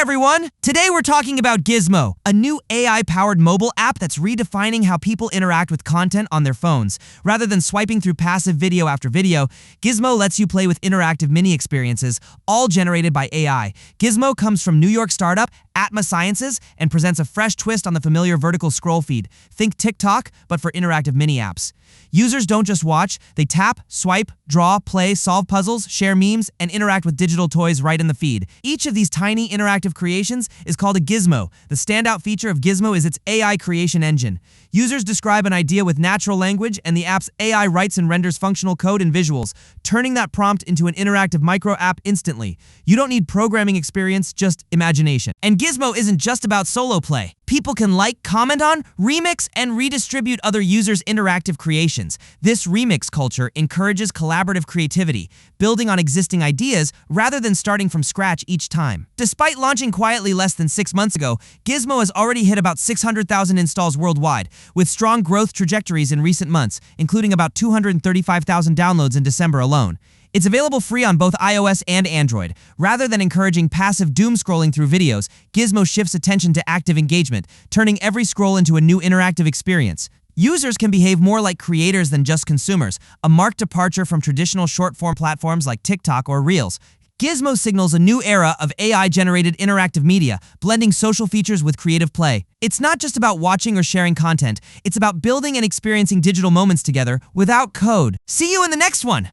everyone! Today we're talking about Gizmo, a new AI-powered mobile app that's redefining how people interact with content on their phones. Rather than swiping through passive video after video, Gizmo lets you play with interactive mini-experiences, all generated by AI. Gizmo comes from New York startup Atma Sciences and presents a fresh twist on the familiar vertical scroll feed. Think TikTok, but for interactive mini-apps. Users don't just watch, they tap, swipe, draw, play, solve puzzles, share memes, and interact with digital toys right in the feed. Each of these tiny interactive creations is called a Gizmo. The standout feature of Gizmo is its AI creation engine. Users describe an idea with natural language, and the app's AI writes and renders functional code and visuals, turning that prompt into an interactive micro-app instantly. You don't need programming experience, just imagination. And Gizmo isn't just about solo play. People can like, comment on, remix, and redistribute other users' interactive creations. This remix culture encourages collaborative creativity, building on existing ideas rather than starting from scratch each time. Despite launching quietly less than 6 months ago, Gizmo has already hit about 600,000 installs worldwide, with strong growth trajectories in recent months, including about 235,000 downloads in December alone. It's available free on both iOS and Android. Rather than encouraging passive doom scrolling through videos, Gizmo shifts attention to active engagement, turning every scroll into a new interactive experience. Users can behave more like creators than just consumers, a marked departure from traditional short-form platforms like TikTok or Reels. Gizmo signals a new era of AI-generated interactive media, blending social features with creative play. It's not just about watching or sharing content, it's about building and experiencing digital moments together without code. See you in the next one!